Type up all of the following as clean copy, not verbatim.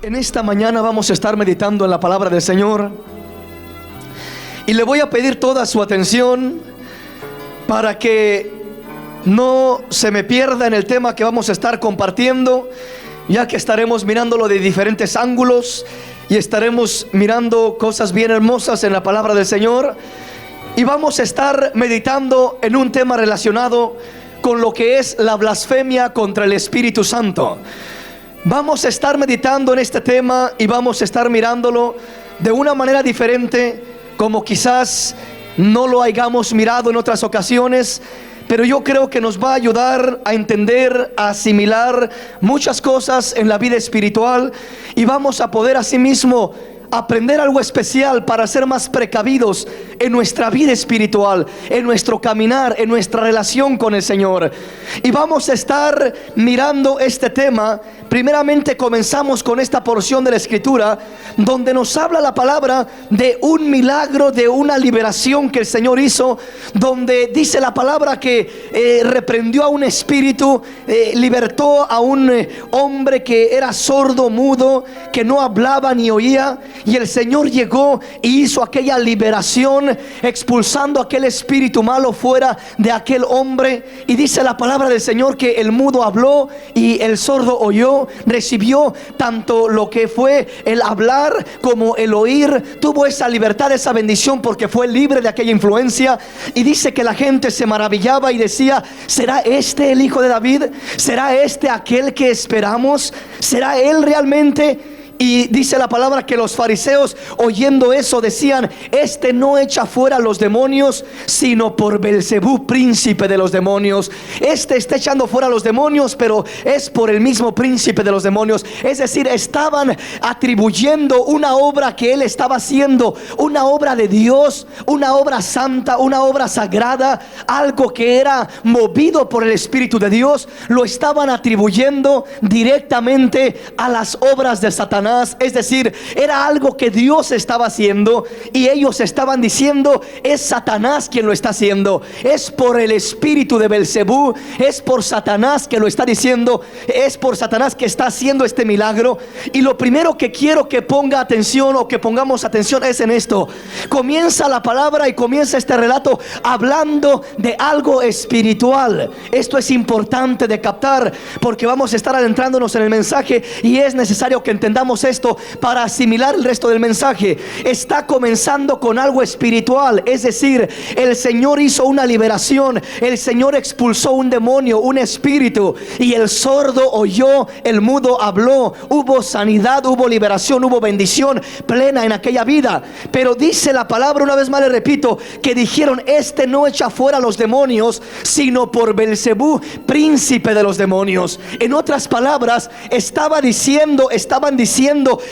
En esta mañana vamos a estar meditando en la palabra del Señor y le voy a pedir toda su atención para que no se me pierda en el tema que vamos a estar compartiendo, ya que estaremos mirándolo de diferentes ángulos y estaremos mirando cosas bien hermosas en la palabra del Señor, y vamos a estar meditando en un tema relacionado con lo que es la blasfemia contra el Espíritu Santo. Vamos a estar meditando en este tema y vamos a estar mirándolo de una manera diferente, como quizás no lo hayamos mirado en otras ocasiones, pero yo creo que nos va a ayudar a entender, a asimilar muchas cosas en la vida espiritual, y vamos a poder asimismo aprender algo especial para ser más precavidos en nuestra vida espiritual, en nuestro caminar, en nuestra relación con el Señor. Y vamos a estar mirando este tema. Primeramente comenzamos con esta porción de la Escritura donde nos habla la palabra de un milagro, de una liberación que el Señor hizo, donde dice la palabra que reprendió a un espíritu, libertó a un hombre que era sordo, mudo, que no hablaba ni oía, y el Señor llegó y hizo aquella liberación, expulsando aquel espíritu malo fuera de aquel hombre. Y dice la palabra del Señor que el mudo habló y el sordo oyó, recibió tanto lo que fue el hablar como el oír, tuvo esa libertad, esa bendición, porque fue libre de aquella influencia. Y dice que la gente se maravillaba y decía: ¿será este el Hijo de David? ¿Será este aquel que esperamos? ¿Será él realmente? Y dice la palabra que los fariseos, oyendo eso, decían: este no echa fuera los demonios, sino por Belzebú, príncipe de los demonios. Este está echando fuera los demonios, pero es por el mismo príncipe de los demonios. Es decir, estaban atribuyendo una obra que él estaba haciendo, una obra de Dios, una obra santa, una obra sagrada, algo que era movido por el Espíritu de Dios. Lo estaban atribuyendo directamente a las obras de Satanás. Es decir, era algo que Dios estaba haciendo, y ellos estaban diciendo: es Satanás quien lo está haciendo, es por el espíritu de Belzebú, es por Satanás que lo está diciendo, es por Satanás que está haciendo este milagro. Y lo primero que quiero que ponga atención, o que pongamos atención, es en esto. Comienza la palabra y comienza este relato hablando de algo espiritual. Esto es importante de captar, porque vamos a estar adentrándonos en el mensaje, y es necesario que entendamos esto para asimilar el resto del mensaje. Está comenzando con algo espiritual, es decir, el Señor hizo una liberación, el Señor expulsó un demonio, un espíritu, y el sordo oyó, el mudo habló. Hubo sanidad, hubo liberación, hubo bendición plena en aquella vida. Pero dice la palabra, una vez más le repito, que dijeron: este no echa fuera los demonios, sino por Belzebú, príncipe de los demonios. En otras palabras, estaban diciendo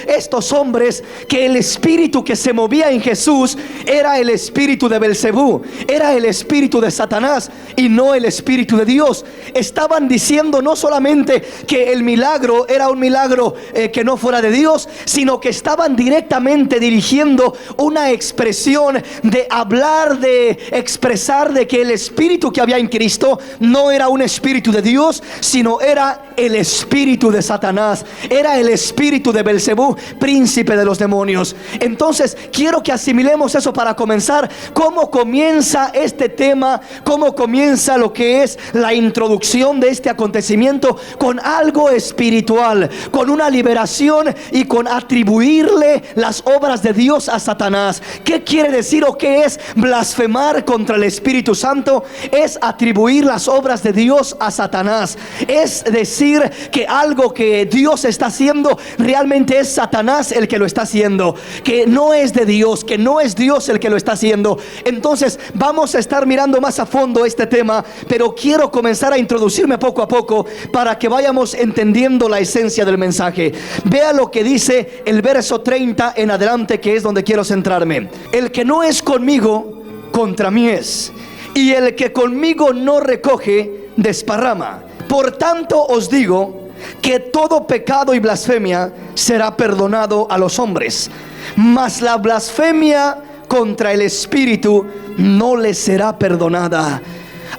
estos hombres que el espíritu que se movía en Jesús era el espíritu de Belzebú, era el espíritu de Satanás, y no el espíritu de Dios. Estaban diciendo no solamente que el milagro era un milagro que no fuera de Dios, sino que estaban directamente dirigiendo una expresión de hablar, de expresar de que el espíritu que había en Cristo no era un espíritu de Dios, sino era el espíritu de Satanás, era el espíritu de Belzebú, príncipe de los demonios. Entonces quiero que asimilemos eso para comenzar. ¿Cómo comienza este tema? ¿Cómo comienza lo que es la introducción de este acontecimiento? Con algo espiritual, con una liberación y con atribuirle las obras de Dios a Satanás. ¿Qué quiere decir o qué es blasfemar contra el Espíritu Santo? Es atribuir las obras de Dios a Satanás. Es decir, que algo que Dios está haciendo realmente es Satanás el que lo está haciendo, que no es de Dios, que no es Dios el que lo está haciendo. Entonces vamos a estar mirando más a fondo este tema, pero quiero comenzar a introducirme poco a poco para que vayamos entendiendo la esencia del mensaje. Vea lo que dice el verso 30 en adelante, que es donde quiero centrarme. El que no es conmigo, contra mí es, y el que conmigo no recoge, desparrama. Por tanto os digo que todo pecado y blasfemia será perdonado a los hombres, mas la blasfemia contra el Espíritu no le será perdonada.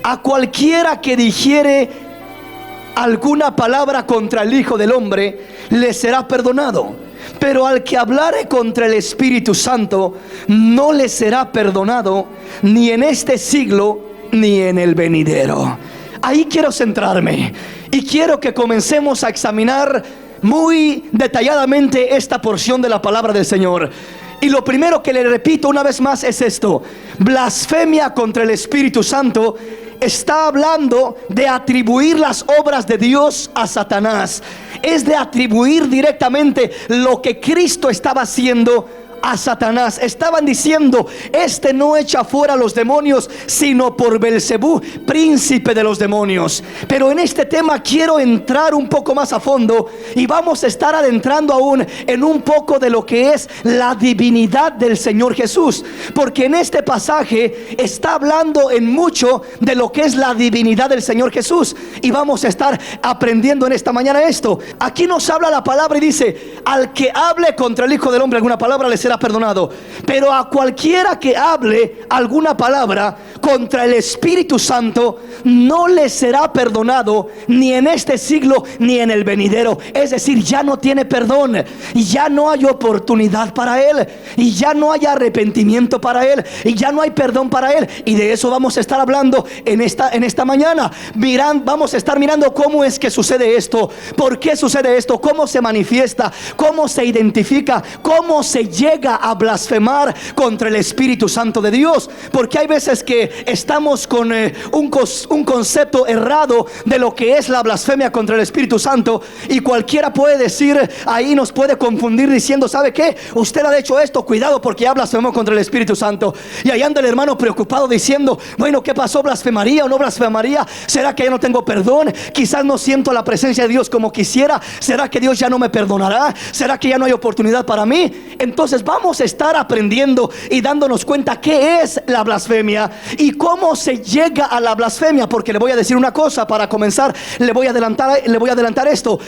A cualquiera que dijere alguna palabra contra el Hijo del Hombre, le será perdonado. pero al que hablare contra el Espíritu Santo, no le será perdonado, ni en este siglo, ni en el venidero. Ahí quiero centrarme y quiero que comencemos a examinar muy detalladamente esta porción de la palabra del Señor. Y lo primero que le repito una vez más es esto: blasfemia contra el Espíritu Santo está hablando de atribuir las obras de Dios a Satanás. Es de atribuir directamente lo que Cristo estaba haciendo a Satanás. Estaban diciendo: este no echa fuera a los demonios, sino por Belcebú, príncipe de los demonios. Pero en este tema quiero entrar un poco más a fondo, y vamos a estar adentrando aún en un poco de lo que es la divinidad del Señor Jesús, porque en este pasaje está hablando en mucho de lo que es la divinidad del Señor Jesús, y vamos a estar aprendiendo en esta mañana esto. Aquí nos habla la palabra y dice: al que hable contra el Hijo del Hombre alguna palabra, le será perdonado, pero a cualquiera que hable alguna palabra contra el Espíritu Santo, no le será perdonado, ni en este siglo, ni en el venidero. Es decir, ya no tiene perdón, y ya no hay oportunidad para él, y ya no hay arrepentimiento para él, y ya no hay perdón para él. Y de eso vamos a estar hablando en esta mañana. Vamos a estar mirando cómo es que sucede esto, por qué sucede esto, cómo se manifiesta, cómo se identifica, cómo se llega a blasfemar contra el Espíritu Santo de Dios. Porque hay veces que estamos con un concepto errado de lo que es la blasfemia contra el Espíritu Santo, y cualquiera puede decir, ahí nos puede confundir diciendo: ¿sabe qué? Usted ha hecho esto, cuidado, porque ya blasfemó contra el Espíritu Santo. Y ahí anda el hermano preocupado diciendo: bueno, ¿qué pasó? ¿Blasfemaría o no blasfemaría? ¿Será que ya no tengo perdón? Quizás no siento la presencia de Dios como quisiera. ¿Será que Dios ya no me perdonará? ¿Será que ya no hay oportunidad para mí? Entonces vamos a estar aprendiendo y dándonos cuenta qué es la blasfemia y cómo se llega a la blasfemia. Porque le voy a decir una cosa para comenzar, le voy a adelantar esto.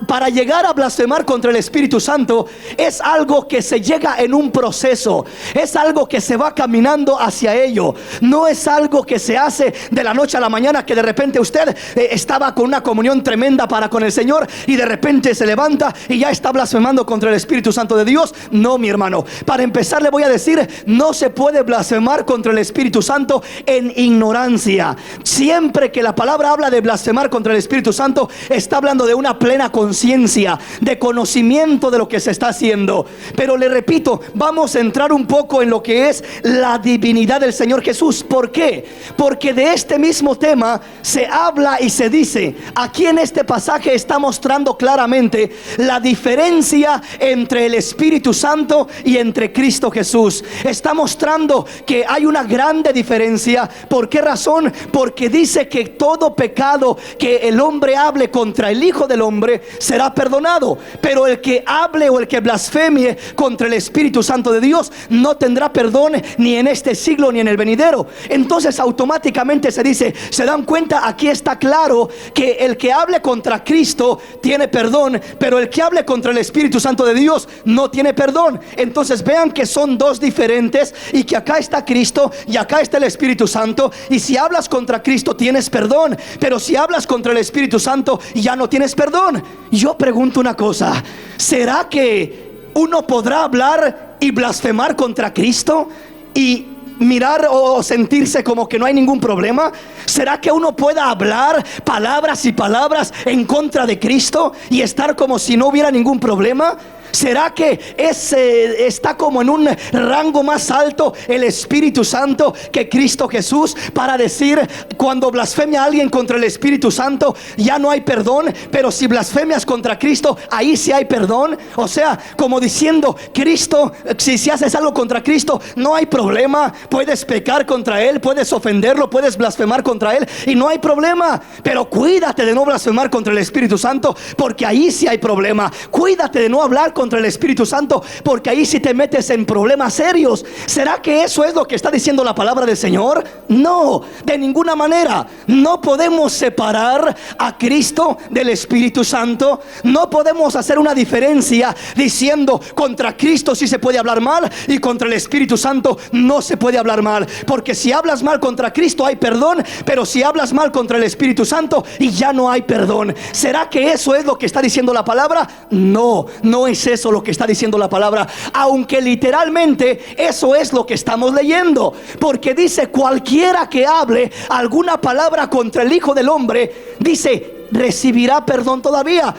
Para llegar a blasfemar contra el Espíritu Santo es algo que se llega en un proceso, es algo que se va caminando hacia ello. No es algo que se hace de la noche a la mañana, que de repente usted estaba con una comunión tremenda para con el Señor y de repente se levanta y ya está blasfemando contra el Espíritu Santo de Dios. No, mi hermano. Para empezar le voy a decir: no se puede blasfemar contra el Espíritu Santo en ignorancia. Siempre que la palabra habla de blasfemar contra el Espíritu Santo, está hablando de una plena conciencia, de conocimiento de lo que se está haciendo. Pero le repito, vamos a entrar un poco en lo que es la divinidad del Señor Jesús. ¿Por qué? Porque de este mismo tema se habla y se dice. Aquí en este pasaje está mostrando claramente la diferencia entre el Espíritu Santo y entre Cristo Jesús. Está mostrando que hay una grande diferencia. ¿Por qué razón? Porque dice que todo pecado que el hombre hable contra el Hijo del Hombre será perdonado, pero el que hable o el que blasfemie contra el Espíritu Santo de Dios no tendrá perdón, ni en este siglo ni en el venidero. Entonces automáticamente se dice, se dan cuenta, aquí está claro que el que hable contra Cristo tiene perdón, pero el que hable contra el Espíritu Santo de Dios no tiene perdón. Entonces vean que son dos diferentes, y que acá está Cristo y acá está el Espíritu Santo. Y si hablas contra Cristo tienes perdón, pero si hablas contra el Espíritu Santo ya no tienes perdón. Yo pregunto una cosa: ¿será que uno podrá hablar y blasfemar contra Cristo y mirar o sentirse como que no hay ningún problema? ¿Será que uno pueda hablar palabras y palabras en contra de Cristo y estar como si no hubiera ningún problema? ¿Será que está como en un rango más alto el Espíritu Santo que Cristo Jesús, para decir, cuando blasfemia a alguien contra el Espíritu Santo ya no hay perdón, pero si blasfemias contra Cristo, ahí sí hay perdón? O sea, como diciendo, Cristo, si haces algo contra Cristo no hay problema, puedes pecar contra Él, puedes ofenderlo, puedes blasfemar contra Él y no hay problema. Pero cuídate de no blasfemar contra el Espíritu Santo, porque ahí sí hay problema. Cuídate de no hablar contra el Espíritu Santo, porque ahí sí te metes en problemas serios. ¿Será que eso es lo que está diciendo la palabra del Señor? No, de ninguna manera. No podemos separar a Cristo del Espíritu Santo. No podemos hacer una diferencia diciendo, contra Cristo sí se puede hablar mal y contra el Espíritu Santo no se puede hablar mal. Porque si hablas mal contra Cristo hay perdón, pero si hablas mal contra el Espíritu Santo y ya no hay perdón. ¿Será que eso es lo que está diciendo la palabra? No, no es eso lo que está diciendo la palabra, aunque literalmente eso es lo que estamos leyendo, porque dice: cualquiera que hable alguna palabra contra el Hijo del Hombre, dice, recibirá perdón todavía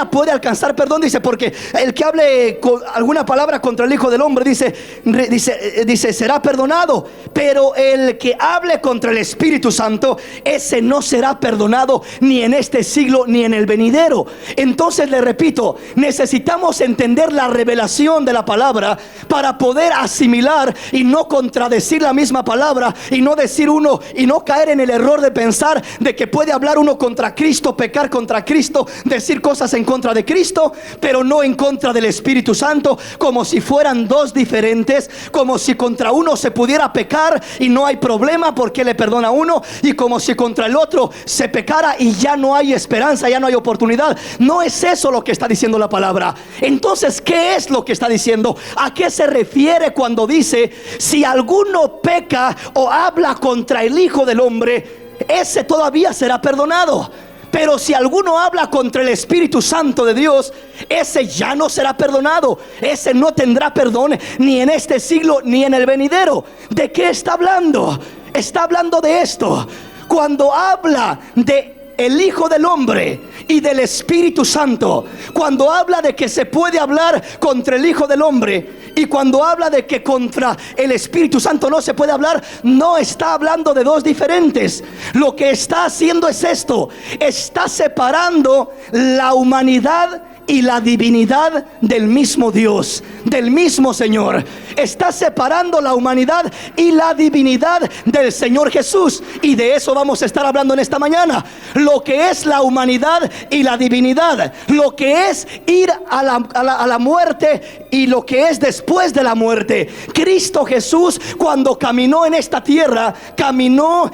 puede alcanzar perdón, dice, porque el que hable alguna palabra contra el Hijo del Hombre, dice será perdonado, pero el que hable contra el Espíritu Santo, ese no será perdonado ni en este siglo ni en el venidero. Entonces le repito, necesitamos entender la revelación de la palabra para poder asimilar y no contradecir la misma palabra, y no decir uno y no caer en el error de pensar de que puede hablar uno contra Cristo, pecar contra Cristo, decir cosas en contra de Cristo, pero no en contra del Espíritu Santo, como si fueran dos diferentes, como si contra uno se pudiera pecar y no hay problema porque le perdona a uno, y como si contra el otro se pecara y ya no hay esperanza, ya no hay oportunidad. No es eso lo que está diciendo la palabra. Entonces, ¿qué es lo que está diciendo? ¿A qué se refiere cuando dice: si alguno peca o habla contra el Hijo del Hombre, ese todavía será perdonado? Pero si alguno habla contra el Espíritu Santo de Dios, ese ya no será perdonado. Ese no tendrá perdón ni en este siglo ni en el venidero. ¿De qué está hablando? Está hablando de esto. Cuando habla de el Hijo del Hombre y del Espíritu Santo, cuando habla de que se puede hablar contra el Hijo del Hombre, y cuando habla de que contra el Espíritu Santo no se puede hablar, no está hablando de dos diferentes. Lo que está haciendo es esto: está separando la humanidad y la divinidad del mismo Dios, del mismo Señor. Está separando la humanidad y la divinidad del Señor Jesús, y de eso vamos a estar hablando en esta mañana. Lo que es la humanidad y la divinidad, lo que es ir a la muerte y lo que es después de la muerte. Cristo Jesús, cuando caminó en esta tierra, caminó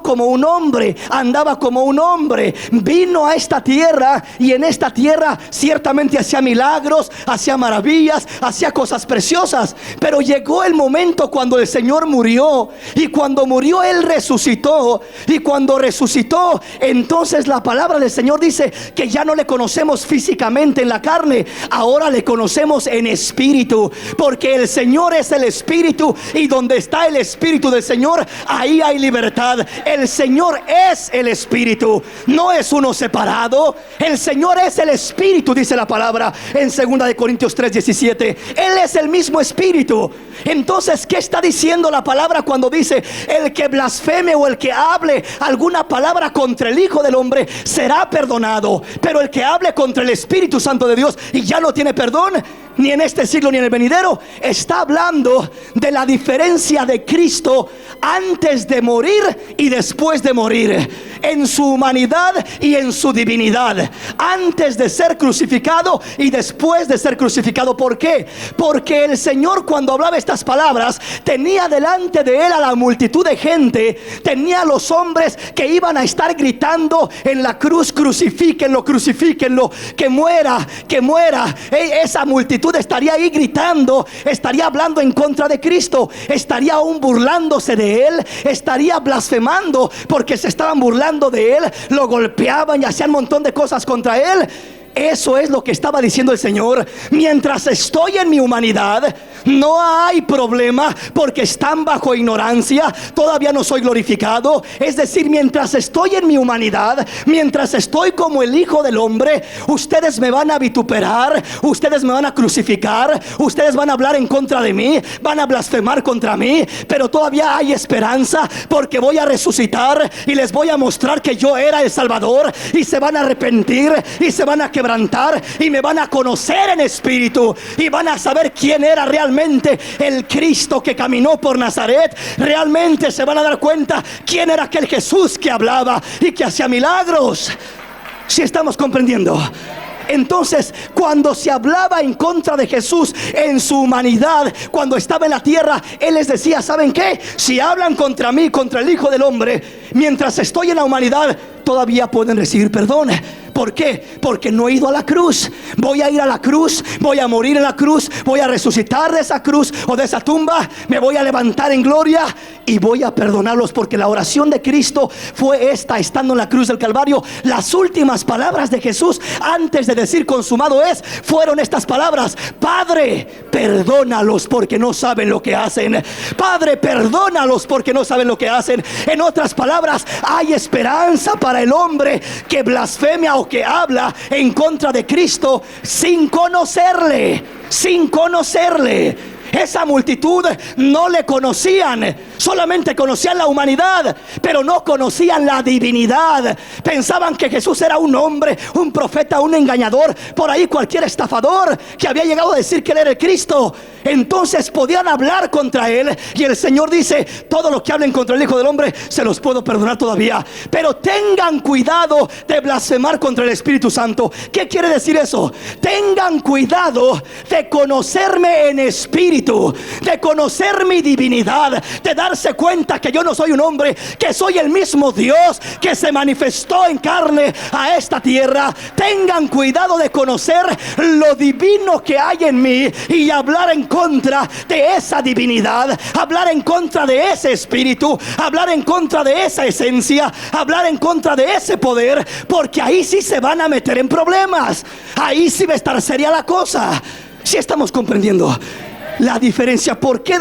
como un hombre, andaba como un hombre, vino a esta tierra, y en esta tierra ciertamente hacía milagros, hacía maravillas, hacía cosas preciosas. Pero llegó el momento cuando el Señor murió, y cuando murió Él resucitó, y cuando resucitó, entonces la palabra del Señor dice que ya no le conocemos físicamente en la carne, ahora le conocemos en espíritu, porque el Señor es el Espíritu, y donde está el Espíritu del Señor, ahí hay libertad. El Señor es el Espíritu, no es uno separado. El Señor es el Espíritu, dice la palabra en 2 Corintios 3:17. Él es el mismo Espíritu. Entonces, ¿qué está diciendo la palabra cuando dice: el que blasfeme o el que hable alguna palabra contra el Hijo del Hombre será perdonado, pero el que hable contra el Espíritu Santo de Dios y ya no tiene perdón, ni en este siglo ni en el venidero? Está hablando de la diferencia de Cristo antes de morir y después de morir, en su humanidad y en su divinidad, antes de ser crucificado y después de ser crucificado. ¿Por qué? Porque el Señor, cuando hablaba estas palabras, tenía delante de Él a la multitud de gente, tenía a los hombres que iban a estar gritando en la cruz: crucifíquenlo, crucifíquenlo, que muera, que muera. Esa multitud estaría ahí gritando, estaría hablando en contra de Cristo, estaría aún burlándose de Él, estaría blasfemando porque se estaban burlando de Él, lo golpeaban y hacían un montón de cosas contra Él. Eso es lo que estaba diciendo el Señor. Mientras estoy en mi humanidad, no hay problema, porque están bajo ignorancia, todavía no soy glorificado. Es decir, mientras estoy en mi humanidad, mientras estoy como el Hijo del Hombre, ustedes me van a vituperar, ustedes me van a crucificar, ustedes van a hablar en contra de mí, van a blasfemar contra mí, pero todavía hay esperanza, porque voy a resucitar y les voy a mostrar que yo era el Salvador, y se van a arrepentir y se van a quebrantar y me van a conocer en espíritu, y van a saber quién era realmente el Cristo que caminó por Nazaret. Realmente se van a dar cuenta quién era aquel Jesús que hablaba y que hacía milagros. Si estamos comprendiendo. Entonces, cuando se hablaba en contra de Jesús en su humanidad, cuando estaba en la tierra, Él les decía: ¿saben qué? Si hablan contra mí, contra el Hijo del Hombre, mientras estoy en la humanidad, todavía pueden recibir perdón. ¿Por qué? Porque no he ido a la cruz. Voy a ir a la cruz, voy a morir en la cruz, voy a resucitar de esa cruz o de esa tumba, me voy a levantar en gloria y voy a perdonarlos, porque la oración de Cristo fue esta, estando en la cruz del Calvario. Las últimas palabras de Jesús antes de decir consumado es, fueron estas palabras: Padre, perdónalos porque no saben lo que hacen. Padre, perdónalos porque no saben lo que hacen. En otras palabras, hay esperanza para el hombre que blasfemia o que habla en contra de Cristo sin conocerle. Sin conocerle. Esa multitud no le conocían, solamente conocían la humanidad, pero no conocían la divinidad. Pensaban que Jesús era un hombre, un profeta, un engañador, por ahí cualquier estafador que había llegado a decir que él era el Cristo. Entonces podían hablar contra él, y el Señor dice: todo lo que hablen contra el Hijo del Hombre se los puedo perdonar todavía, pero tengan cuidado de blasfemar contra el Espíritu Santo. ¿Qué quiere decir eso? Tengan cuidado de conocerme en espíritu, de conocer mi divinidad, de darse cuenta que yo no soy un hombre, que soy el mismo Dios que se manifestó en carne a esta tierra. Tengan cuidado de conocer lo divino que hay en mí y hablar en contra de esa divinidad, hablar en contra de ese espíritu, hablar en contra de esa esencia, hablar en contra de ese poder, porque ahí sí se van a meter en problemas. Ahí sí va a estar seria la cosa. Si estamos comprendiendo la diferencia. ¿Por qué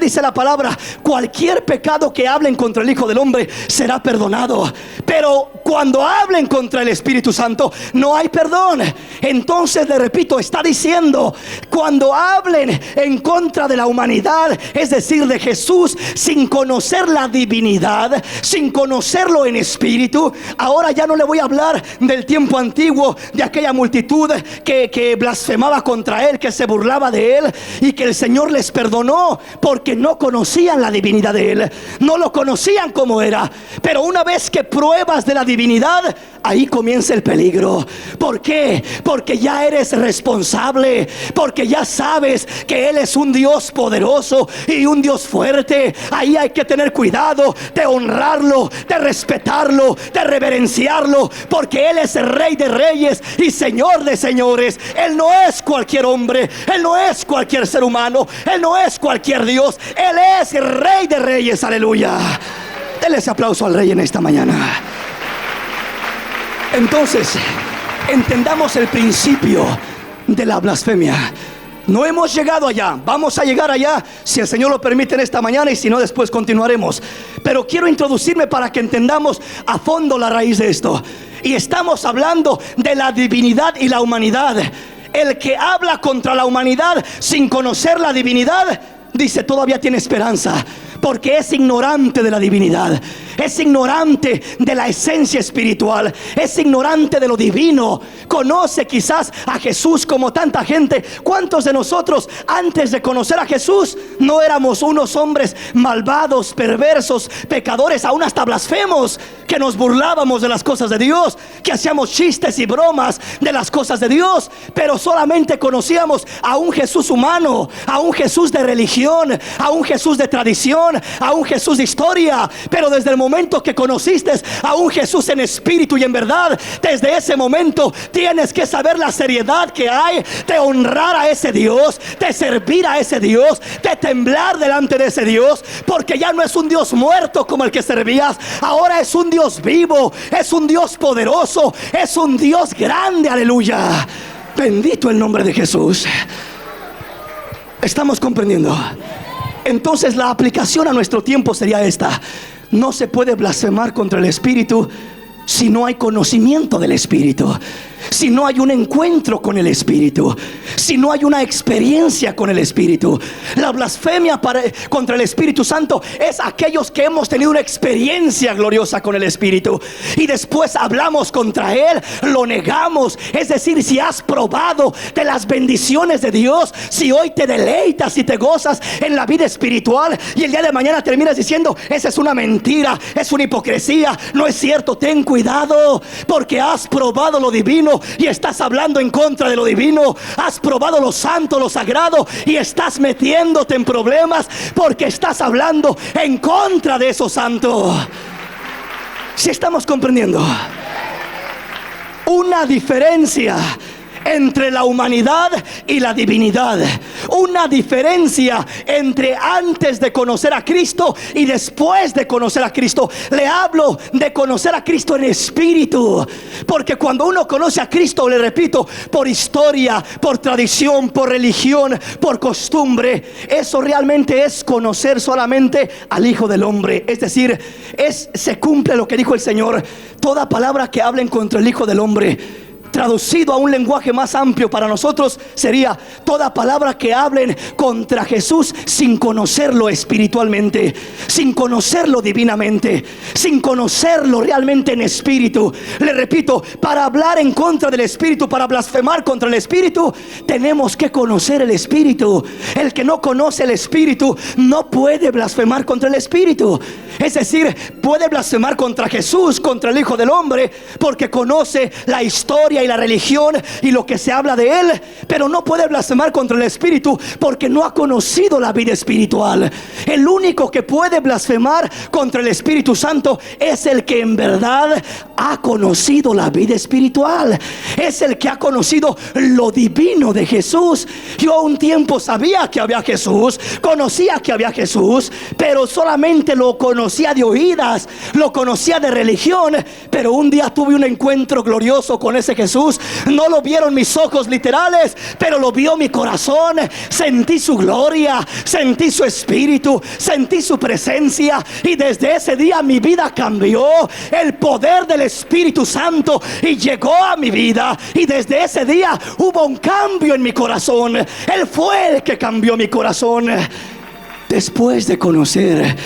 dice la palabra: cualquier pecado que hablen contra el Hijo del Hombre será perdonado? Pero cuando hablen contra el Espíritu Santo no hay perdón. Entonces, le repito, está diciendo: cuando hablen en contra de la humanidad, es decir, de Jesús, sin conocer la divinidad, sin conocerlo en espíritu. Ahora ya no le voy a hablar del tiempo antiguo, de aquella multitud que blasfemaba contra él, que se burlaba de él, y que el Señor les perdonó porque no conocían la divinidad de él, no lo conocían como era. Pero una vez que pruebas de la divinidad, ahí comienza el peligro. ¿Por qué? Porque ya eres responsable, porque ya sabes que Él es un Dios poderoso y un Dios fuerte. Ahí hay que tener cuidado de honrarlo, de respetarlo, de reverenciarlo, porque Él es el Rey de Reyes y Señor de Señores. Él no es cualquier hombre, Él no es cualquier ser humano, Él no es cualquier Dios. Él es el Rey de Reyes. Aleluya. Denle ese aplauso al Rey en esta mañana. Entonces, entendamos el principio de la blasfemia. No hemos llegado allá, vamos a llegar allá si el Señor lo permite en esta mañana, y si no, después continuaremos. Pero quiero introducirme para que entendamos a fondo la raíz de esto. Y estamos hablando de la divinidad y la humanidad. El que habla contra la humanidad sin conocer la divinidad, dice, todavía tiene esperanza, porque es ignorante de la divinidad, es ignorante de la esencia espiritual, es ignorante de lo divino. Conoce quizás a Jesús como tanta gente. ¿Cuántos de nosotros antes de conocer a Jesús no éramos unos hombres malvados, perversos, pecadores, aún hasta blasfemos, que nos burlábamos de las cosas de Dios, que hacíamos chistes y bromas de las cosas de Dios, pero solamente conocíamos a un Jesús humano, a un Jesús de religión, a un Jesús de tradición, a un Jesús de historia? Pero desde el momento que conociste a un Jesús en espíritu y en verdad, desde ese momento tienes que saber la seriedad que hay de honrar a ese Dios, de servir a ese Dios, de temblar delante de ese Dios, porque ya no es un Dios muerto como el que servías. Ahora es un Dios vivo, es un Dios poderoso, es un Dios grande. Aleluya. Bendito el nombre de Jesús. ¿Estamos comprendiendo? Entonces la aplicación a nuestro tiempo sería esta: no se puede blasfemar contra el Espíritu si no hay conocimiento del Espíritu, si no hay un encuentro con el Espíritu, si no hay una experiencia con el Espíritu. La blasfemia contra el Espíritu Santo es aquellos que hemos tenido una experiencia gloriosa con el Espíritu y después hablamos contra Él, lo negamos. Es decir, si has probado de las bendiciones de Dios, si hoy te deleitas y te gozas en la vida espiritual, y el día de mañana terminas diciendo, esa es una mentira, es una hipocresía, no es cierto, ten cuidado, porque has probado lo divino y estás hablando en contra de lo divino. Has probado lo santo, lo sagrado, y estás metiéndote en problemas porque estás hablando en contra de eso santo. Si estamos comprendiendo. una diferencia entre la humanidad y la divinidad, una diferencia entre antes de conocer a Cristo y después de conocer a Cristo. Le hablo de conocer a Cristo en espíritu, porque cuando uno conoce a Cristo, le repito, por historia, por tradición, por religión, por costumbre, eso realmente es conocer solamente al Hijo del Hombre. Es decir, se cumple lo que dijo el Señor: toda palabra que hablen contra el Hijo del Hombre. Traducido a un lenguaje más amplio para nosotros sería: toda palabra que hablen contra Jesús sin conocerlo espiritualmente, sin conocerlo divinamente, sin conocerlo realmente en espíritu. Le repito, para hablar en contra del espíritu, para blasfemar contra el espíritu, tenemos que conocer el espíritu. El que no conoce el espíritu no puede blasfemar contra el espíritu. Es decir, puede blasfemar contra Jesús, contra el Hijo del Hombre, porque conoce la historia y la religión y lo que se habla de él, pero no puede blasfemar contra el espíritu porque no ha conocido la vida espiritual. El único que puede blasfemar contra el Espíritu Santo es el que en verdad ha conocido la vida espiritual, es el que ha conocido lo divino de Jesús. Yo un tiempo sabía que había Jesús, conocía que había Jesús, pero solamente lo conocía de oídas, lo conocía de religión. Pero un día tuve un encuentro glorioso con ese Jesús. No lo vieron mis ojos literales, pero lo vio mi corazón. Sentí su gloria, sentí su espíritu, sentí su presencia, y desde ese día mi vida cambió. El poder del Espíritu Santo y llegó a mi vida, y desde ese día hubo un cambio en mi corazón. Él fue el que cambió mi corazón. Después de conocer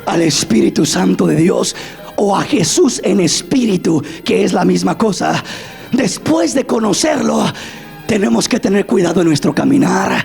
al Espíritu Santo de Dios, o a Jesús en espíritu, que es la misma cosa, después de conocerlo, tenemos que tener cuidado en nuestro caminar.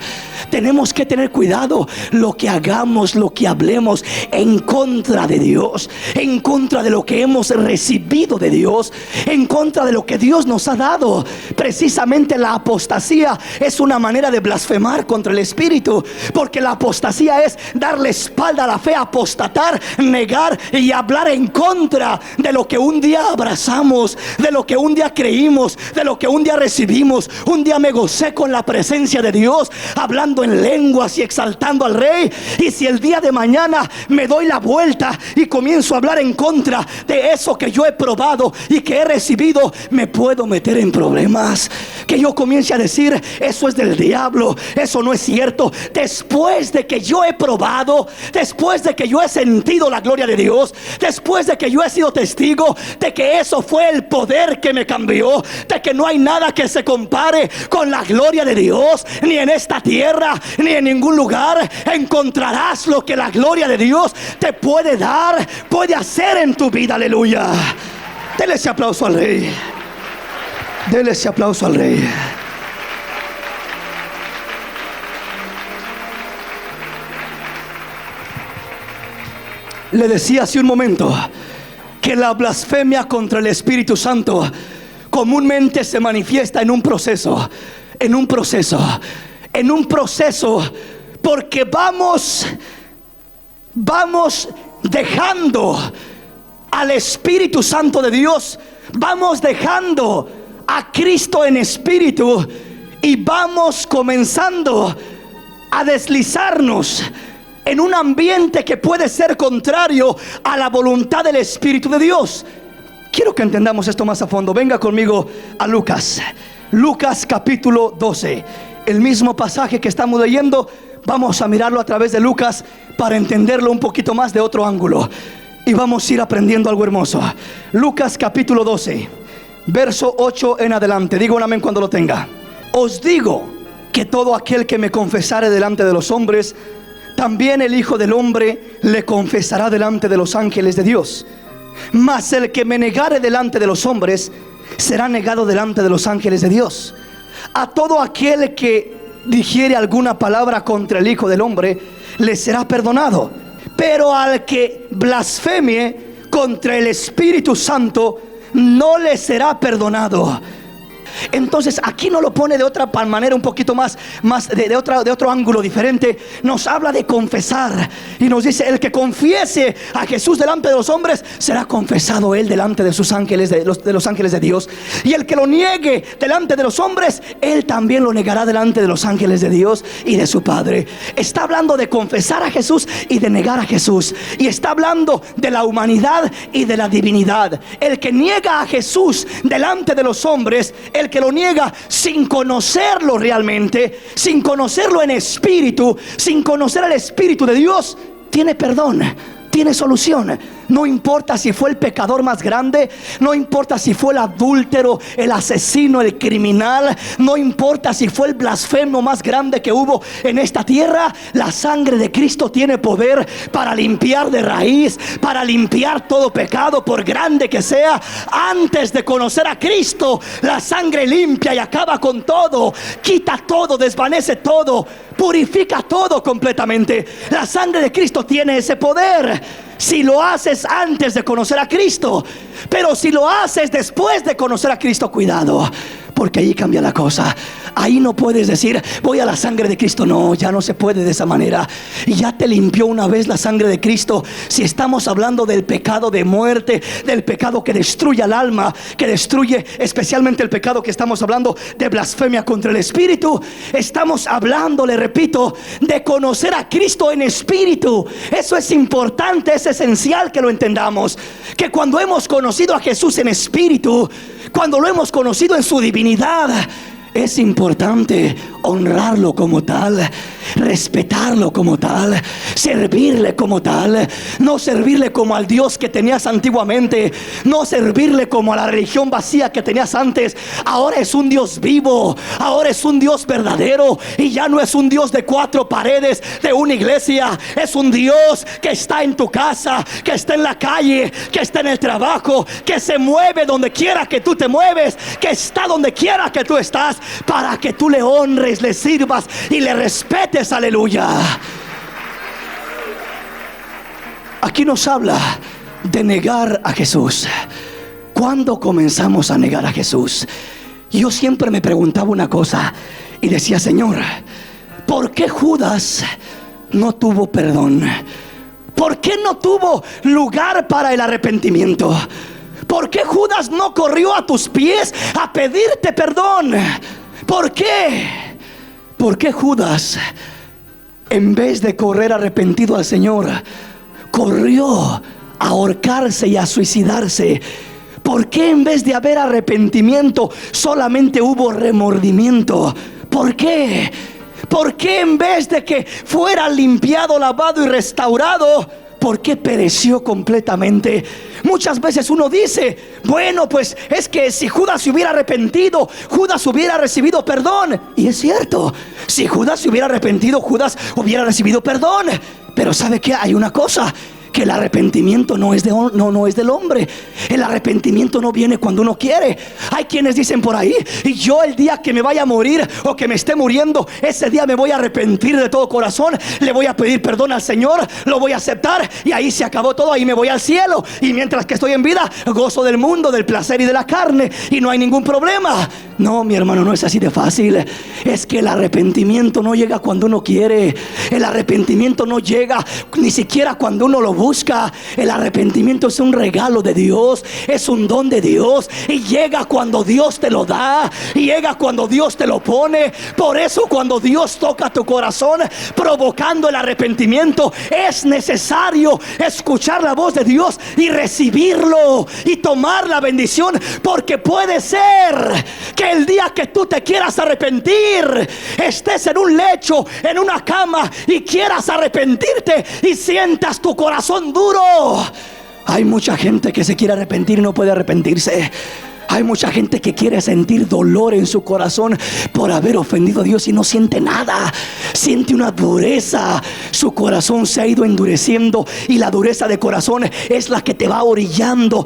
Tenemos que tener cuidado lo que hagamos, lo que hablemos en contra de Dios, en contra de lo que hemos recibido de Dios, en contra de lo que Dios nos ha dado. Precisamente la apostasía es una manera de blasfemar contra el Espíritu, porque la apostasía es darle espalda a la fe, apostatar, negar y hablar en contra de lo que un día abrazamos, de lo que un día creímos, de lo que un día recibimos. Un día me gocé con la presencia de Dios, hablando en lenguas y exaltando al Rey. Y si el día de mañana me doy la vuelta y comienzo a hablar en contra de eso que yo he probado y que he recibido, me puedo meter en problemas. Que yo comience a decir: eso es del diablo, eso no es cierto. Después de que yo he probado, después de que yo he sentido la gloria de Dios, después de que yo he sido testigo de que eso fue el poder que me cambió, de que no hay nada que se compare con la gloria de Dios, ni en esta tierra, ni en ningún lugar encontrarás lo que la gloria de Dios te puede dar, puede hacer en tu vida. Aleluya. Dele ese aplauso al Rey. Dele ese aplauso al Rey. Le decía hace un momento que la blasfemia contra el Espíritu Santo comúnmente se manifiesta en un proceso, porque vamos dejando al Espíritu Santo de Dios, vamos dejando a Cristo en espíritu, y vamos comenzando a deslizarnos en un ambiente que puede ser contrario a la voluntad del Espíritu de Dios. Quiero que entendamos esto más a fondo. Venga conmigo a Lucas capítulo 12. El mismo pasaje que estamos leyendo, vamos a mirarlo a través de Lucas para entenderlo un poquito más de otro ángulo, y vamos a ir aprendiendo algo hermoso. Lucas capítulo 12, verso 8 en adelante. Digo un amén cuando lo tenga. Os digo que todo aquel que me confesare delante de los hombres, también el Hijo del Hombre le confesará delante de los ángeles de Dios. Mas el que me negare delante de los hombres, será negado delante de los ángeles de Dios. A todo aquel que dijere alguna palabra contra el Hijo del Hombre, le será perdonado. Pero al que blasfemie contra el Espíritu Santo, no le será perdonado. Entonces aquí no lo pone de otra manera, un poquito más de otro ángulo diferente. Nos habla de confesar y nos dice: el que confiese a Jesús delante de los hombres, será confesado él delante de sus ángeles, de los ángeles de Dios. Y el que lo niegue delante de los hombres, él también lo negará delante de los ángeles de Dios y de su Padre. Está hablando de confesar a Jesús y de negar a Jesús, y está hablando de la humanidad y de la divinidad. El que niega a Jesús delante de los hombres, el que lo niega sin conocerlo realmente, sin conocerlo en espíritu, sin conocer el Espíritu de Dios, tiene perdón, tiene solución. No importa si fue el pecador más grande, no importa si fue el adúltero, el asesino, el criminal, no importa si fue el blasfemo más grande que hubo en esta tierra. La sangre de Cristo tiene poder para limpiar de raíz, para limpiar todo pecado, por grande que sea. Antes de conocer a Cristo, la sangre limpia y acaba con todo, quita todo, desvanece todo, purifica todo completamente. La sangre de Cristo tiene ese poder si lo haces antes de conocer a Cristo. Pero si lo haces después de conocer a Cristo, cuidado, porque ahí cambia la cosa. Ahí no puedes decir: voy a la sangre de Cristo. No, ya no se puede de esa manera. Y ya te limpió una vez la sangre de Cristo. Si estamos hablando del pecado de muerte, del pecado que destruye al alma, que destruye especialmente el pecado que estamos hablando de blasfemia contra el Espíritu, estamos hablando, le repito, de conocer a Cristo en espíritu. Eso es importante, es esencial que lo entendamos. Que cuando hemos conocido a Jesús en espíritu, cuando lo hemos conocido en su divinidad, es importante honrarlo como tal, respetarlo como tal, servirle como tal. No servirle como al Dios que tenías antiguamente, no servirle como a la religión vacía que tenías antes. Ahora es un Dios vivo, ahora es un Dios verdadero, y ya no es un Dios de cuatro paredes de una iglesia. Es un Dios que está en tu casa, que está en la calle, que está en el trabajo, que se mueve donde quiera que tú te mueves, que está donde quiera que tú estás, para que tú le honres, le sirvas y le respetes. Aleluya. Aquí nos habla de negar a Jesús. ¿Cuándo comenzamos a negar a Jesús? Yo siempre me preguntaba una cosa y decía: Señor, ¿por qué Judas no tuvo perdón? ¿Por qué no tuvo lugar para el arrepentimiento? ¿Por qué Judas no corrió a tus pies a pedirte perdón? ¿Por qué? ¿Por qué Judas, en vez de correr arrepentido al Señor, corrió a ahorcarse y a suicidarse? ¿Por qué en vez de haber arrepentimiento solamente hubo remordimiento? ¿Por qué? ¿Por qué en vez de que fuera limpiado, lavado y restaurado, por qué pereció completamente? Muchas veces uno dice: bueno, pues es que si Judas se hubiera arrepentido, Judas hubiera recibido perdón. Y es cierto, si Judas se hubiera arrepentido, Judas hubiera recibido perdón. Pero ¿sabe qué? Hay una cosa: que el arrepentimiento no es del hombre. El arrepentimiento no viene cuando uno quiere. Hay quienes dicen por ahí: y yo el día que me vaya a morir o que me esté muriendo, ese día me voy a arrepentir de todo corazón, le voy a pedir perdón al Señor, lo voy a aceptar y ahí se acabó todo, ahí me voy al cielo. Y mientras que estoy en vida, gozo del mundo, del placer y de la carne, y no hay ningún problema. No, mi hermano, no es así de fácil. Es que el arrepentimiento no llega cuando uno quiere. El arrepentimiento no llega ni siquiera cuando uno lo busca. El arrepentimiento es un regalo de Dios, es un don de Dios, y llega cuando Dios te lo da, y llega cuando Dios te lo pone. Por eso cuando Dios toca tu corazón provocando el arrepentimiento, es necesario escuchar la voz de Dios y recibirlo y tomar la bendición, porque puede ser que el día que tú te quieras arrepentir, estés en un lecho, en una cama, y quieras arrepentirte y sientas tu corazón duro. Hay mucha gente que se quiere arrepentir y no puede arrepentirse. Hay mucha gente que quiere sentir dolor en su corazón por haber ofendido a Dios y no siente nada. Siente una dureza. Su corazón se ha ido endureciendo, y la dureza de corazón es la que te va orillando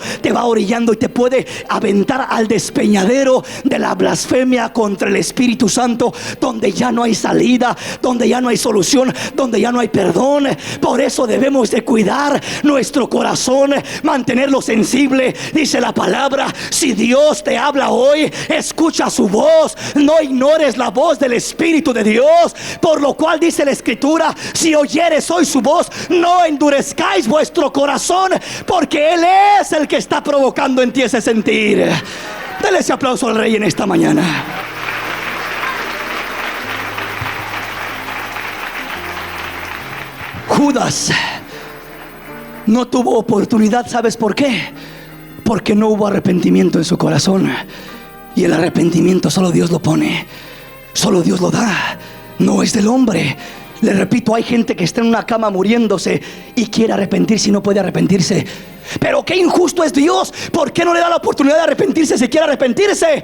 y te puede aventar al despeñadero de la blasfemia contra el Espíritu Santo, donde ya no hay salida, donde ya no hay solución, donde ya no hay perdón. Por eso debemos de cuidar nuestro corazón, mantenerlo sensible. Dice la palabra: si Dios Dios te habla hoy. Escucha su voz. No ignores la voz del Espíritu de Dios. Por lo cual dice la Escritura: si oyeres hoy su voz, no endurezcáis vuestro corazón, porque Él es el que está provocando en ti ese sentir. Dale ese aplauso al Rey en esta mañana. Judas no tuvo oportunidad. ¿Sabes por qué? Porque no hubo arrepentimiento en su corazón. Y el arrepentimiento solo Dios lo pone, solo Dios lo da, no es del hombre. Le repito, hay gente que está en una cama muriéndose y quiere arrepentirse y no puede arrepentirse. Pero qué injusto es Dios. ¿Por qué no le da la oportunidad de arrepentirse si quiere arrepentirse?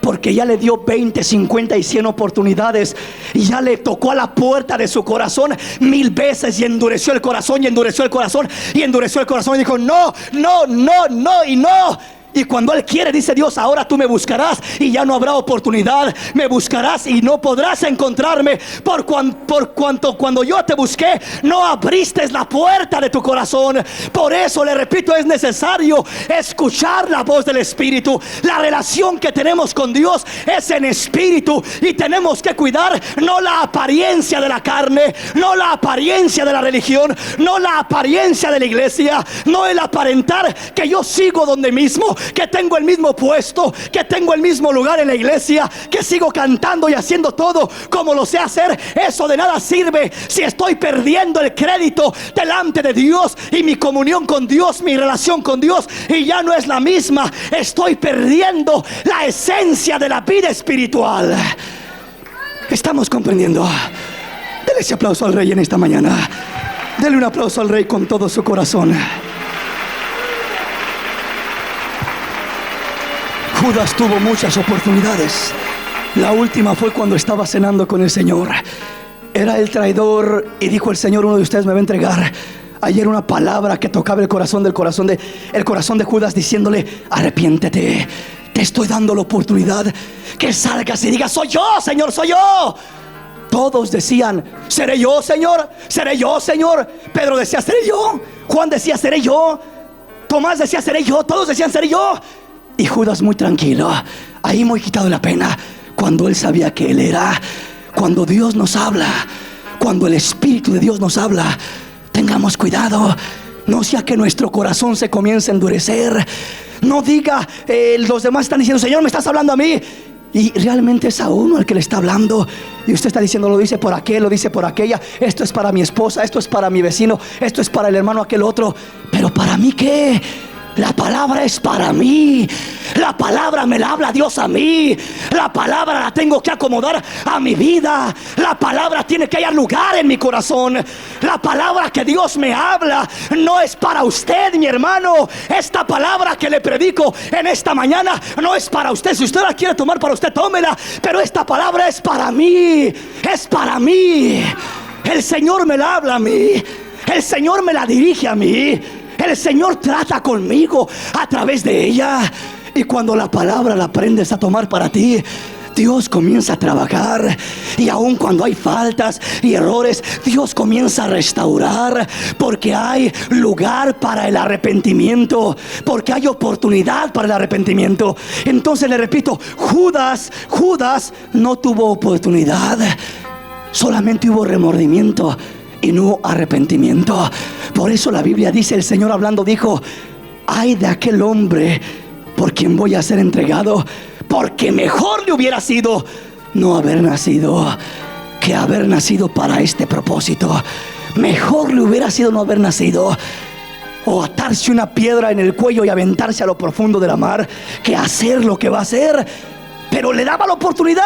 Porque ya le dio 20, 50 y 100 oportunidades, y ya le tocó a la puerta de su corazón 1000 veces, y endureció el corazón, y endureció el corazón, y endureció el corazón, y dijo: no, no, no, no y no. Y cuando Él quiere, dice Dios: ahora tú me buscarás y ya no habrá oportunidad. Me buscarás y no podrás encontrarme, por cuanto cuando yo te busqué no abriste la puerta de tu corazón. Por eso le repito, es necesario escuchar la voz del Espíritu. La relación que tenemos con Dios es en espíritu, y tenemos que cuidar no la apariencia de la carne, no la apariencia de la religión, no la apariencia de la iglesia, no el aparentar que yo sigo donde mismo, que tengo el mismo puesto, que tengo el mismo lugar en la iglesia, que sigo cantando y haciendo todo como lo sé hacer. Eso de nada sirve si estoy perdiendo el crédito delante de Dios, y mi comunión con Dios, mi relación con Dios, y ya no es la misma. Estoy perdiendo la esencia de la vida espiritual. ¿Estamos comprendiendo? Dele ese aplauso al Rey en esta mañana. Dele un aplauso al Rey con todo su corazón. Judas tuvo muchas oportunidades. La última fue cuando estaba cenando con el Señor. Era el traidor, y dijo el Señor: uno de ustedes me va a entregar. Ayer una palabra que tocaba el corazón de Judas, diciéndole: arrepiéntete, te estoy dando la oportunidad que salgas y digas: soy yo, Señor, soy yo. Todos decían: seré yo, Señor, seré yo, Señor. Pedro decía: seré yo. Juan decía: seré yo. Tomás decía: seré yo. Todos decían: seré yo. Y Judas muy tranquilo, ahí muy quitado de la pena, cuando él sabía que él era. Cuando Dios nos habla, cuando el Espíritu de Dios nos habla, tengamos cuidado. No sea que nuestro corazón se comience a endurecer. No diga, los demás están diciendo: Señor, me estás hablando a mí, y realmente es a uno el que le está hablando, y usted está diciendo: lo dice por aquel, lo dice por aquella. Esto es para mi esposa, esto es para mi vecino, esto es para el hermano aquel otro. Pero ¿para mí qué? La palabra es para mí. La palabra me la habla Dios a mí. La palabra la tengo que acomodar a mi vida. La palabra tiene que hallar lugar en mi corazón. La palabra que Dios me habla no es para usted, mi hermano. Esta palabra que le predico en esta mañana no es para usted. Si usted la quiere tomar para usted, tómela. Pero esta palabra es para mí. Es para mí. El Señor me la habla a mí. El Señor me la dirige a mí. El Señor trata conmigo a través de ella. Y cuando la palabra la aprendes a tomar para ti, Dios comienza a trabajar. Y aun cuando hay faltas y errores, Dios comienza a restaurar, porque hay lugar para el arrepentimiento, porque hay oportunidad para el arrepentimiento. Entonces le repito, Judas no tuvo oportunidad. Solamente hubo remordimiento y no arrepentimiento. Por eso la Biblia dice, el Señor hablando dijo: ay de aquel hombre por quien voy a ser entregado, porque mejor le hubiera sido no haber nacido que haber nacido para este propósito. Mejor le hubiera sido no haber nacido, o atarse una piedra en el cuello y aventarse a lo profundo de la mar, que hacer lo que va a hacer. Pero le daba la oportunidad.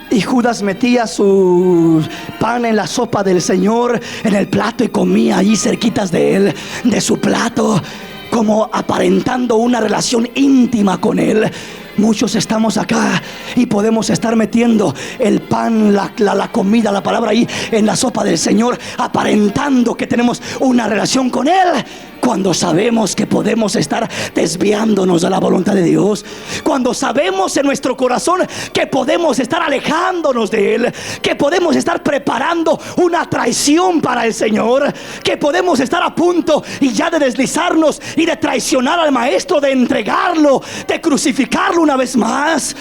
Y Judas metía su pan en la sopa del Señor, en el plato, y comía allí cerquitas de él, de su plato, como aparentando una relación íntima con él. Muchos estamos acá y podemos estar metiendo el pan, la comida, la palabra ahí en la sopa del Señor, aparentando que tenemos una relación con Él, Cuando sabemos que podemos estar desviándonos de la voluntad de Dios, cuando sabemos en nuestro corazón que podemos estar alejándonos de Él, que podemos estar preparando una traición para el Señor, que podemos estar a punto y ya de deslizarnos y de traicionar al Maestro, de entregarlo, de crucificarlo una vez más.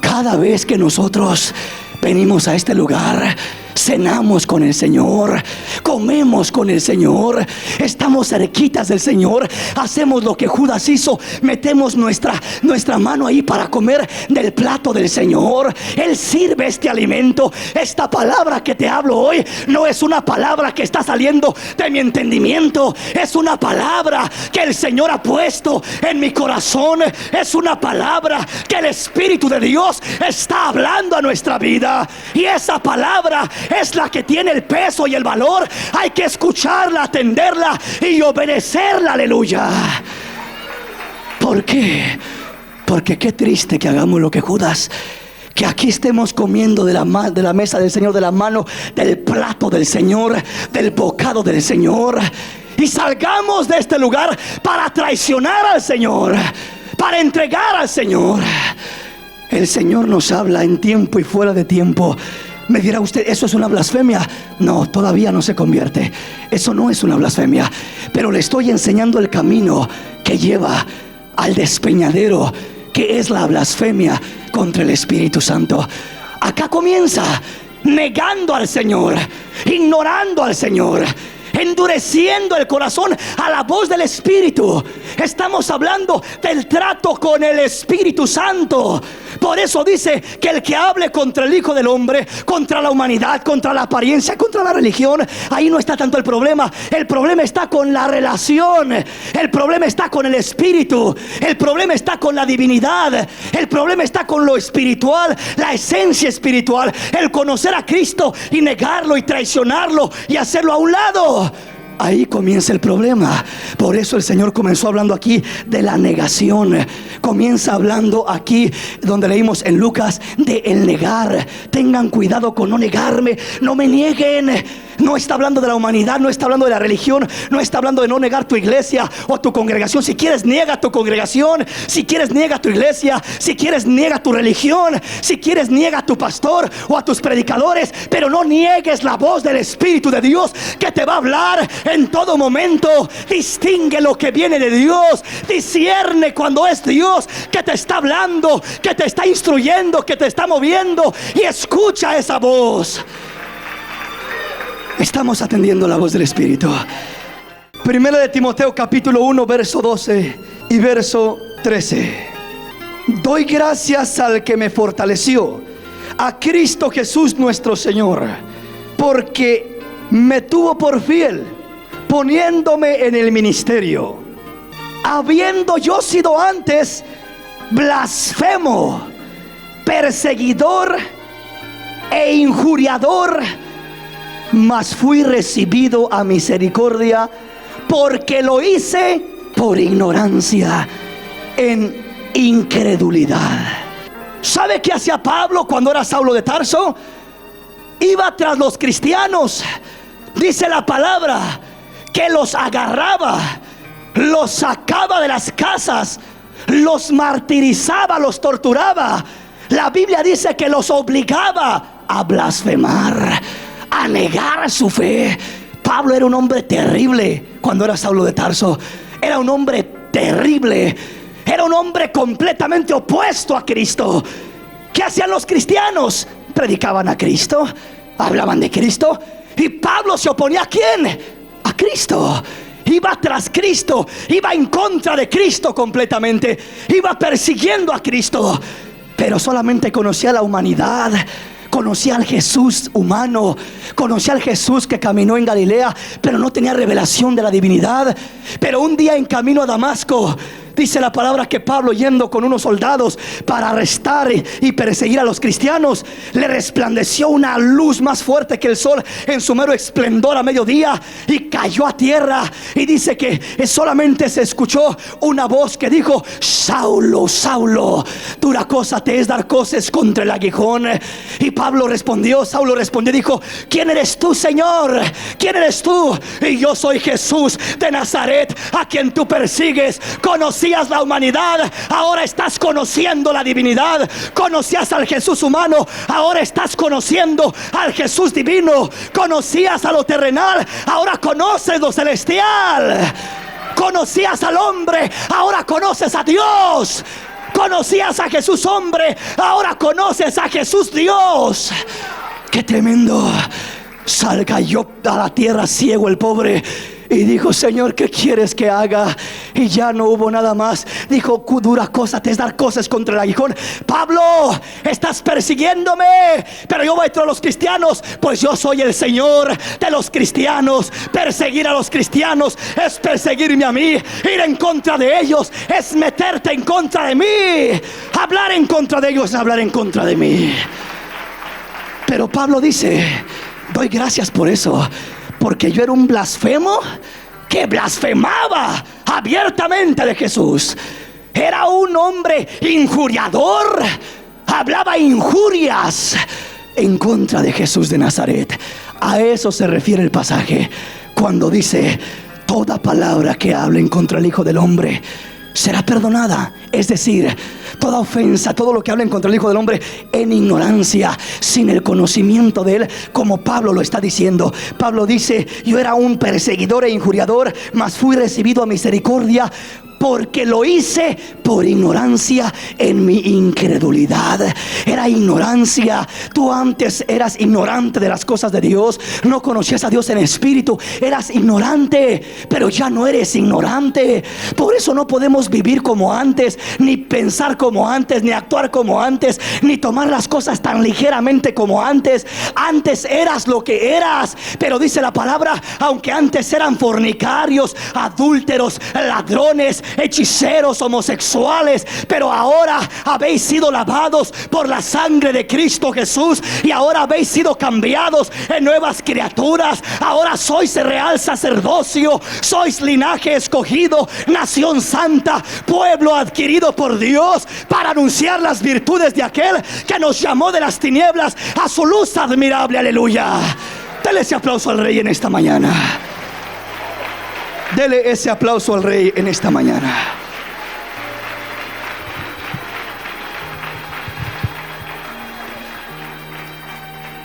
Cada vez que nosotros venimos a este lugar, cenamos con el Señor, comemos con el Señor, estamos cerquitas del Señor, hacemos lo que Judas hizo, metemos nuestra mano ahí para comer del plato del Señor. Él sirve este alimento. Esta palabra que te hablo hoy no es una palabra que está saliendo de mi entendimiento, es una palabra que el Señor ha puesto en mi corazón, es una palabra que el Espíritu de Dios está hablando a nuestra vida, y esa palabra es la que tiene el peso y el valor. Hay que escucharla, atenderla y obedecerla. Aleluya. ¿Por qué? Porque qué triste que hagamos lo que Judas, que aquí estemos comiendo de la mesa del Señor, de la mano, del plato del Señor, del bocado del Señor, y salgamos de este lugar para traicionar al Señor, para entregar al Señor. El Señor nos habla en tiempo y fuera de tiempo. Me dirá usted, ¿eso es una blasfemia? No, todavía no se convierte. Eso no es una blasfemia, pero le estoy enseñando el camino que lleva al despeñadero, que es la blasfemia contra el Espíritu Santo. Acá comienza negando al Señor, ignorando al Señor, endureciendo el corazón a la voz del Espíritu. Estamos hablando del trato con el Espíritu Santo. Por eso dice que el que hable contra el Hijo del Hombre, contra la humanidad, contra la apariencia, contra la religión, ahí no está tanto el problema. El problema está con la relación, el problema está con el Espíritu, el problema está con la divinidad, el problema está con lo espiritual, la esencia espiritual, el conocer a Cristo y negarlo y traicionarlo y hacerlo a un lado. Ahí comienza el problema. Por eso el Señor comenzó hablando aquí de la negación. Comienza hablando aquí donde leímos en Lucas de el negar. Tengan cuidado con no negarme, no me nieguen. No está hablando de la humanidad, no está hablando de la religión, no está hablando de no negar tu iglesia o tu congregación. Si quieres, niega tu congregación. Si quieres, niega tu iglesia. Si quieres, niega tu religión. Si quieres, niega a tu pastor o a tus predicadores, pero no niegues la voz del Espíritu de Dios, que te va a hablar en todo momento. Distingue lo que viene de Dios, discierne cuando es Dios que te está hablando, que te está instruyendo, que te está moviendo, y escucha esa voz. Estamos atendiendo la voz del Espíritu. Primera de Timoteo capítulo 1 verso 12 y verso 13. Doy gracias al que me fortaleció, a Cristo Jesús nuestro Señor, porque me tuvo por fiel, poniéndome en el ministerio, habiendo yo sido antes blasfemo, perseguidor e injuriador, mas fui recibido a misericordia, porque lo hice por ignorancia, en incredulidad. ¿Sabe qué hacía Pablo cuando era Saulo de Tarso? Iba tras los cristianos. Dice la palabra que los agarraba, los sacaba de las casas, los martirizaba, los torturaba. La Biblia dice que los obligaba a blasfemar, a negar su fe. Pablo era un hombre terrible cuando era Saulo de Tarso. Era un hombre terrible. Era un hombre completamente opuesto a Cristo. ¿Qué hacían los cristianos? Predicaban a Cristo, hablaban de Cristo, y Pablo se oponía ¿a quién? A Cristo. Iba tras Cristo, iba en contra de Cristo completamente, iba persiguiendo a Cristo, pero solamente conocía la humanidad. Conocía al Jesús humano, conocía al Jesús que caminó en Galilea, pero no tenía revelación de la divinidad. Pero un día en camino a Damasco, Dice la palabra que Pablo, yendo con unos soldados para arrestar y perseguir a los cristianos, le resplandeció una luz más fuerte que el sol en su mero esplendor a mediodía, y cayó a tierra. Y dice que solamente se escuchó una voz que dijo: Saulo, Saulo, dura cosa te es dar coces contra el aguijón. Y Pablo respondió, Saulo respondió, dijo: ¿quién eres tú, Señor? ¿Quién eres tú? Y yo soy Jesús de Nazaret, a quien tú persigues. Conocías la humanidad, ahora estás conociendo la divinidad. Conocías al Jesús humano, ahora estás conociendo al Jesús divino. Conocías a lo terrenal, ahora conoces lo celestial. Conocías al hombre, ahora conoces a Dios. Conocías a Jesús hombre, ahora conoces a Jesús Dios. ¡Qué tremendo! Cayó a la tierra ciego el pobre y dijo: Señor, ¿qué quieres que haga? Y ya no hubo nada más. Dijo: dura cosa te es dar cosas contra el aguijón. Pablo, estás persiguiéndome, pero yo voy tras los cristianos, pues yo soy el Señor de los cristianos. Perseguir a los cristianos es perseguirme a mí. Ir en contra de ellos es meterte en contra de mí. Hablar en contra de ellos es hablar en contra de mí. Pero Pablo dice: doy gracias por eso, porque yo era un blasfemo que blasfemaba abiertamente de Jesús. Era un hombre injuriador, hablaba injurias en contra de Jesús de Nazaret. A eso se refiere el pasaje cuando dice: toda palabra que hable en contra del Hijo del Hombre será perdonada. Es decir, toda ofensa, todo lo que hablen contra el Hijo del Hombre en ignorancia, sin el conocimiento de Él, como Pablo lo está diciendo. Pablo dice: yo era un perseguidor e injuriador, mas fui recibido a misericordia, porque lo hice por ignorancia en mi incredulidad. Era ignorancia. Tú antes eras ignorante de las cosas de Dios, no conocías a Dios en espíritu, eras ignorante, pero ya no eres ignorante. Por eso no podemos vivir como antes, ni pensar como antes, ni actuar como antes, ni tomar las cosas tan ligeramente como antes. Antes eras lo que eras, pero dice la palabra: aunque antes eran fornicarios, adúlteros, ladrones, hechiceros, homosexuales, pero ahora habéis sido lavados por la sangre de Cristo Jesús, y ahora habéis sido cambiados en nuevas criaturas. Ahora sois real sacerdocio, sois linaje escogido, nación santa, pueblo adquirido por Dios, para anunciar las virtudes de aquel que nos llamó de las tinieblas a su luz admirable. Aleluya. Dele ese aplauso al Rey en esta mañana. Dele ese aplauso al Rey en esta mañana.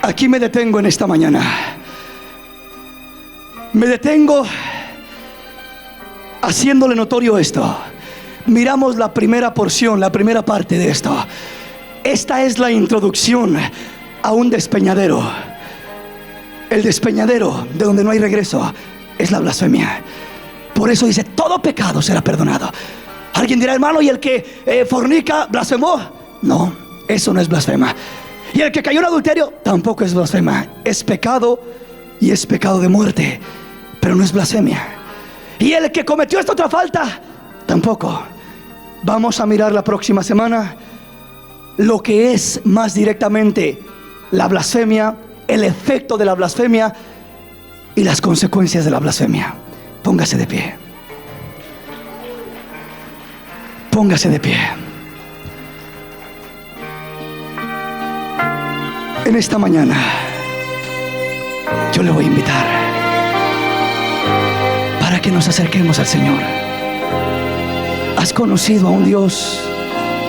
Aquí me detengo en esta mañana. Me detengo haciéndole notorio esto. Miramos la primera porción, la primera parte de esto. Esta es la introducción a un despeñadero. El despeñadero de donde no hay regreso es la blasfemia. Por eso dice: todo pecado será perdonado. Alguien dirá: hermano, ¿y el que fornica blasfemó? No, eso no es blasfema. Y el que cayó en adulterio tampoco es blasfema. Es pecado, y es pecado de muerte, pero no es blasfemia. Y el que cometió esta otra falta tampoco. Vamos a mirar la próxima semana lo que es más directamente la blasfemia, el efecto de la blasfemia y las consecuencias de la blasfemia. Póngase de pie. Póngase de pie. En esta mañana yo le voy a invitar para que nos acerquemos al Señor. ¿Has conocido a un Dios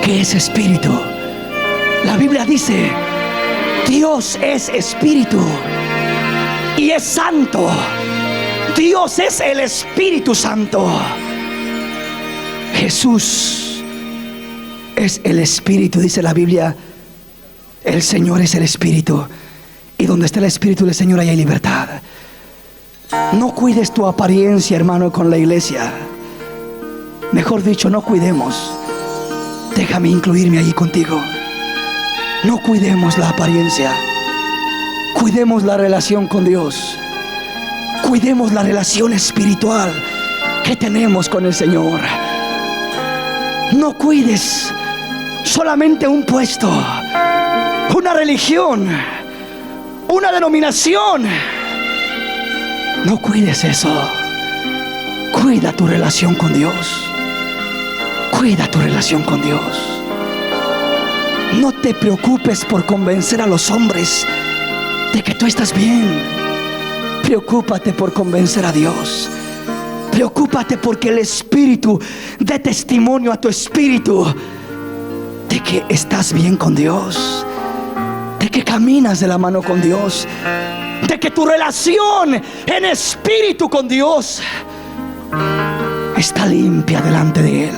que es espíritu? La Biblia dice: Dios es espíritu y es santo. Dios es el Espíritu Santo. Jesús es el Espíritu. Dice la Biblia: el Señor es el Espíritu, y donde está el Espíritu del Señor hay libertad. No cuides tu apariencia, hermano, con la iglesia. Mejor dicho, no cuidemos. Déjame incluirme allí contigo. No cuidemos la apariencia. Cuidemos la relación con Dios. Cuidemos la relación espiritual que tenemos con el Señor. No cuides solamente un puesto, una religión, una denominación. No cuides eso. Cuida tu relación con Dios. Cuida tu relación con Dios. No te preocupes por convencer a los hombres de que tú estás bien. Preocúpate por convencer a Dios. Preocúpate porque el Espíritu dé testimonio a tu espíritu de que estás bien con Dios, de que caminas de la mano con Dios, de que tu relación en espíritu con Dios está limpia delante de Él,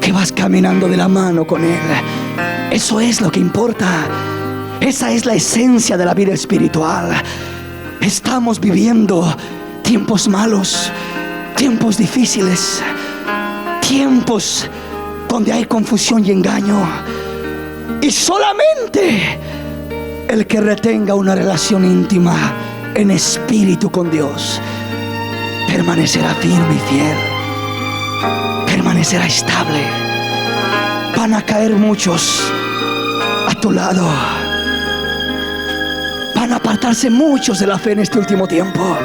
que vas caminando de la mano con Él. Eso es lo que importa. Esa es la esencia de la vida espiritual. Estamos viviendo tiempos malos, tiempos difíciles, tiempos donde hay confusión y engaño. Y solamente el que retenga una relación íntima en espíritu con Dios permanecerá firme y fiel, permanecerá estable. Van a caer muchos a tu lado, van a apartarse muchos de la fe en este último tiempo,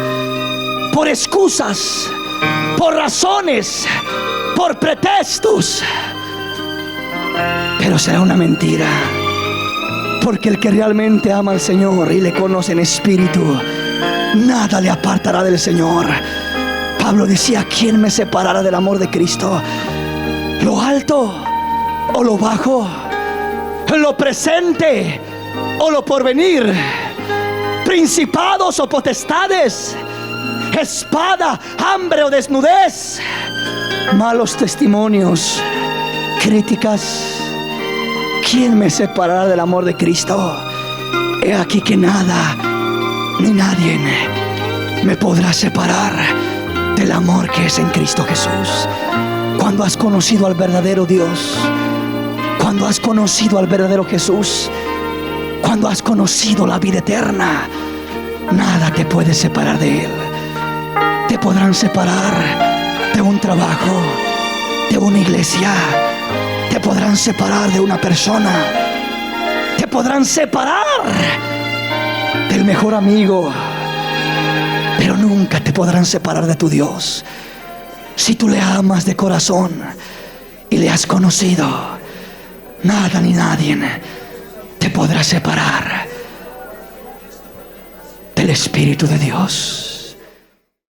por excusas, por razones, por pretextos. Pero será una mentira, porque el que realmente ama al Señor y le conoce en espíritu, nada le apartará del Señor. Pablo decía: ¿quién me separará del amor de Cristo? ¿Lo alto o lo bajo? ¿Lo presente o lo porvenir? ¿Principados o potestades? ¿Espada, hambre o desnudez? ¿Malos testimonios, críticas? ¿Quién me separará del amor de Cristo? He aquí que nada ni nadie me podrá separar del amor que es en Cristo Jesús. Cuando has conocido al verdadero Dios, cuando has conocido al verdadero Jesús, cuando has conocido la vida eterna, nada te puede separar de Él. Te podrán separar de un trabajo, de una iglesia, te podrán separar de una persona, te podrán separar del mejor amigo, pero nunca te podrán separar de tu Dios. Si tú le amas de corazón y le has conocido, nada ni nadie te podrá separar del Espíritu de Dios.